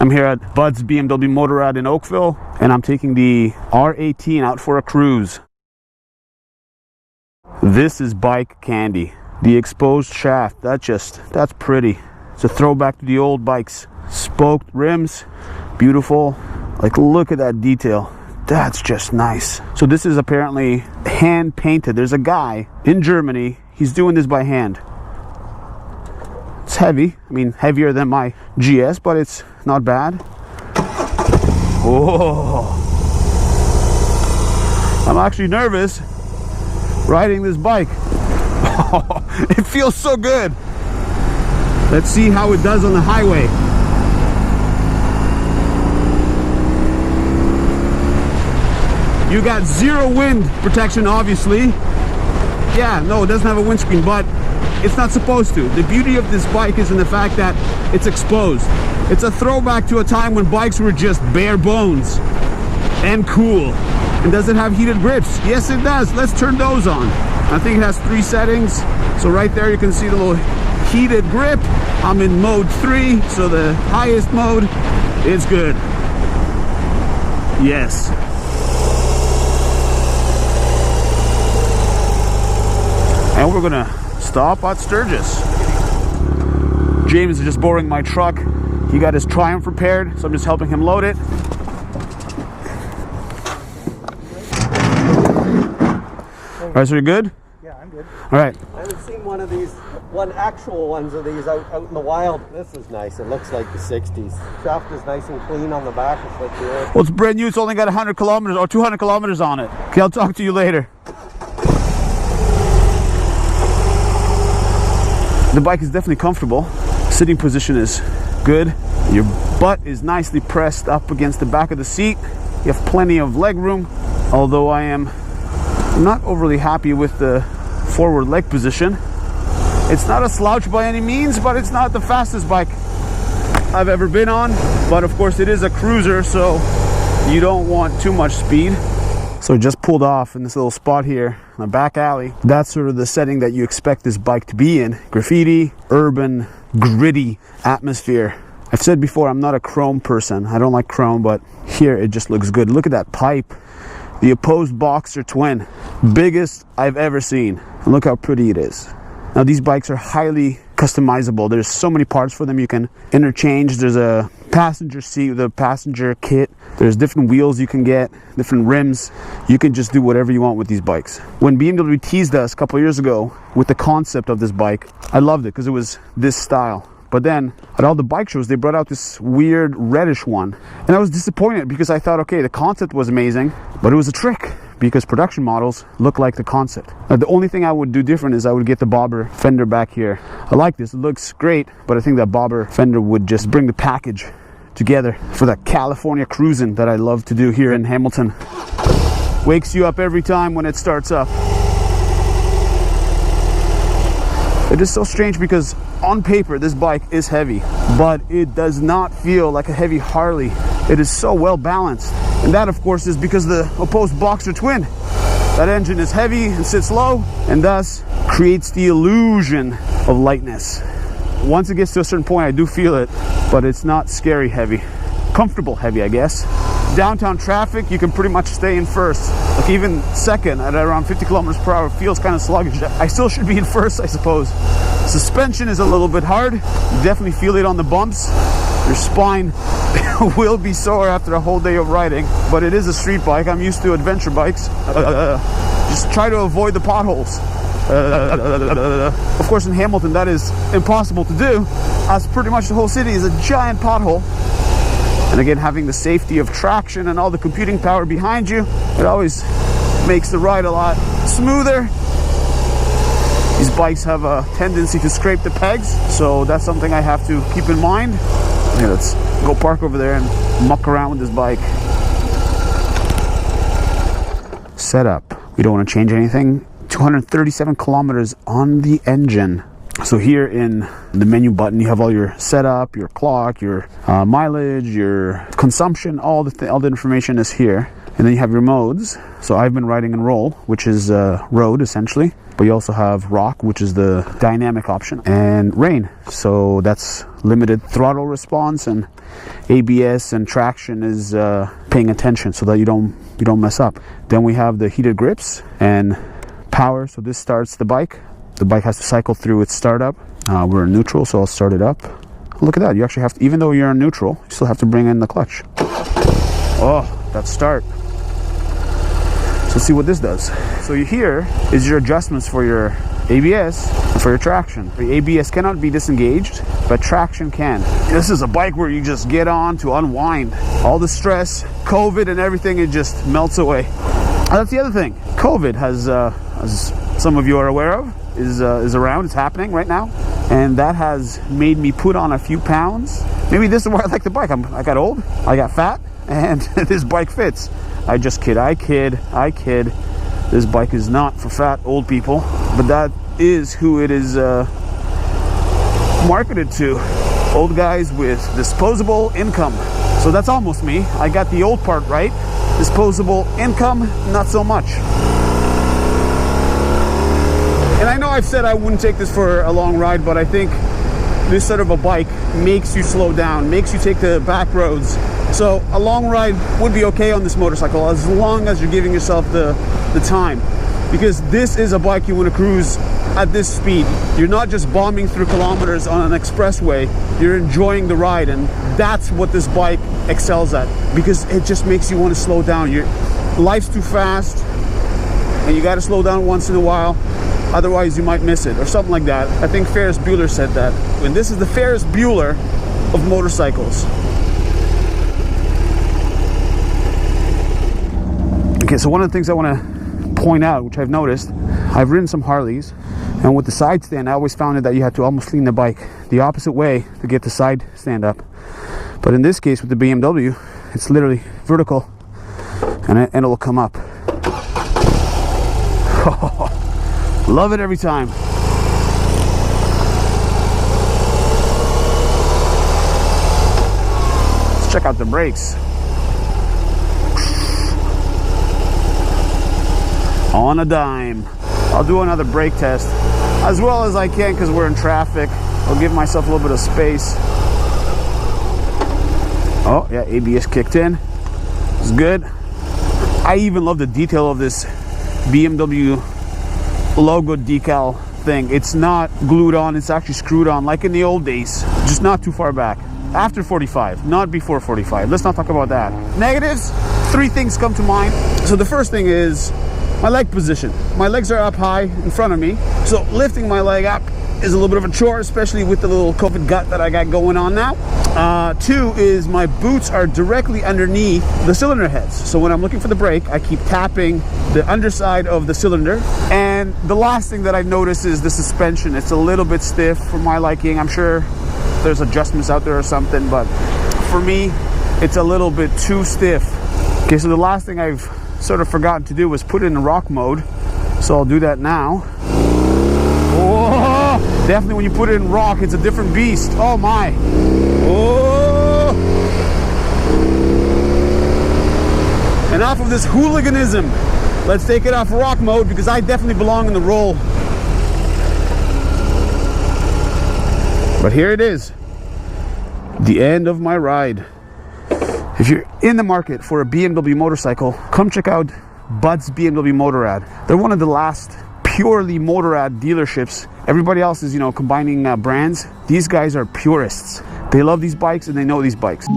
I'm here at Budds BMW Motorrad in Oakville, and I'm taking the R18 out for a cruise. This is bike candy. The exposed shaft, that's pretty. It's a throwback to the old bikes. Spoked rims, beautiful. Like, look at that detail. That's just nice. So this is apparently hand painted. There's a guy in Germany, he's doing this by hand. It's heavy, I mean heavier than my GS, but it's not bad. Oh, I'm actually nervous riding this bike. It feels so good. Let's see how it does on the highway. You got zero wind protection, obviously. Yeah, no, it doesn't have a windscreen, but it's not supposed to. The beauty of this bike is in the fact that it's exposed. It's a throwback to a time when bikes were just bare bones and cool. And does it have heated grips? Yes, it does. Let's turn those on. I think it has 3 settings. So right there you can see the little heated grip. I'm in mode 3, so the highest mode is good. Yes. And we're gonna stop at Sturgis. James is just borrowing my truck. He got his Triumph repaired, so I'm just helping him load it. All right, so you're good? Yeah, I'm good. All right. I haven't seen one of these, one actual ones of these out in the wild. This is nice. It looks like the 60s. Shaft is nice and clean on the back. It's like the old. Well, it's brand new. It's only got 100 kilometers or 200 kilometers on it. Okay, I'll talk to you later. The bike is definitely comfortable. Sitting position is good. Your butt is nicely pressed up against the back of the seat. You have plenty of leg room, although I'm not overly happy with the forward leg position. It's not a slouch by any means, but it's not the fastest bike I've ever been on. But of course it is a cruiser, so you don't want too much speed. So it just pulled off in this little spot here in the back alley. That's sort of the setting that you expect this bike to be in. Graffiti, urban, gritty atmosphere. I've said before, I'm not a chrome person. I don't like chrome, but here it just looks good. Look at that pipe. The opposed boxer twin. Biggest I've ever seen. And look how pretty it is. Now these bikes are highly customizable. There's so many parts for them you can interchange. There's a passenger seat with a passenger kit. There's different wheels you can get, different rims. You can just do whatever you want with these bikes. When BMW teased us a couple of years ago with the concept of this bike, I loved it because it was this style. But then at all the bike shows, they brought out this weird reddish one. And I was disappointed because I thought, okay, the concept was amazing, but it was a trick because production models look like the concept. Now, the only thing I would do different is I would get the bobber fender back here. I like this, it looks great, but I think that bobber fender would just bring the package together for that California cruising that I love to do here in Hamilton. Wakes you up every time when it starts up. It is so strange because on paper this bike is heavy, but it does not feel like a heavy Harley. It is so well balanced, and that of course is because the opposed boxer twin. That engine is heavy and sits low, and thus creates the illusion of lightness. Once it gets to a certain point, I do feel it, but it's not scary heavy. Comfortable heavy, I guess. Downtown traffic, you can pretty much stay in first. Like even second at around 50 kilometers per hour feels kind of sluggish. I still should be in first, I suppose. Suspension is a little bit hard. You definitely feel it on the bumps. Your spine will be sore after a whole day of riding, but it is a street bike. I'm used to adventure bikes. Just try to avoid the potholes. Of course in Hamilton that is impossible to do, as pretty much the whole city is a giant pothole. And again, having the safety of traction and all the computing power behind you, it always makes the ride a lot smoother. These bikes have a tendency to scrape the pegs, so that's something I have to keep in mind. Yeah, let's go park over there and muck around with this bike. Setup. We don't want to change anything. 237 kilometers on the engine. So here in the menu button, you have all your setup, your clock, your mileage, your consumption, all the information is here. And then you have your modes. So I've been riding in roll, which is road essentially. but you also have rock, which is the dynamic option, and rain. So that's limited throttle response, and ABS and traction is paying attention so that you don't mess up. Then we have the heated grips and power. So this starts the bike. The bike has to cycle through its startup. We're in neutral, so I'll start it up. Look at that. You actually have to, even though you're in neutral, you still have to bring in the clutch. Oh, that start. So let's see what this does. So here is your adjustments for your ABS and for your traction. The ABS cannot be disengaged, but traction can. This is a bike where you just get on to unwind. All the stress, COVID and everything, it just melts away. And that's the other thing. COVID has, as some of you are aware of, is around. It's happening right now, and that has made me put on a few pounds. Maybe this is why I like the bike. I got old, I got fat, and this bike fits. I just kid. I kid. This bike is not for fat old people, but that is who it is marketed to. Old guys with disposable income. So that's almost me. I got the old part right. Disposable income, not so much. And I know I've said I wouldn't take this for a long ride, but I think this sort of a bike makes you slow down, makes you take the back roads. So a long ride would be okay on this motorcycle as long as you're giving yourself the time. Because this is a bike you want to cruise at this speed. You're not just bombing through kilometers on an expressway, you're enjoying the ride, and that's what this bike excels at, because it just makes you want to slow down. Your life's too fast, and you got to slow down once in a while. Otherwise you might miss it, or something like that. I think Ferris Bueller said that. And this is the Ferris Bueller of motorcycles. Okay, so one of the things I want to point out, which I've noticed, I've ridden some Harleys, and with the side stand, I always found that you had to almost lean the bike the opposite way to get the side stand up. But in this case, with the BMW, it's literally vertical, and it'll come up. Love it every time. Let's check out the brakes. On a dime. I'll do another brake test as well as I can because we're in traffic. I'll give myself a little bit of space. Oh yeah, ABS kicked in. It's good. I even love the detail of this BMW logo decal thing. It's not glued on, it's actually screwed on like in the old days, just not too far back. After 45, not before 45. Let's not talk about that. Negatives, 3 things come to mind. So the first thing is my leg position. My legs are up high in front of me, so lifting my leg up is a little bit of a chore, especially with the little COVID gut that I got going on now. 2 is my boots are directly underneath the cylinder heads. So when I'm looking for the brake, I keep tapping the underside of the cylinder. And the last thing that I notice is the suspension. It's a little bit stiff for my liking. I'm sure there's adjustments out there or something, but for me, it's a little bit too stiff. Okay, so the last thing I've sort of forgotten to do was put it in rock mode. So I'll do that now. Whoa! Definitely when you put it in rock, it's a different beast. Oh my. Oh! Enough of this hooliganism. Let's take it off rock mode because I definitely belong in the roll. But here it is. The end of my ride. If you're in the market for a BMW motorcycle, come check out Budds BMW Motorrad. They're one of the last purely Motorrad dealerships. Everybody else is, combining brands. These guys are purists. They love these bikes and they know these bikes.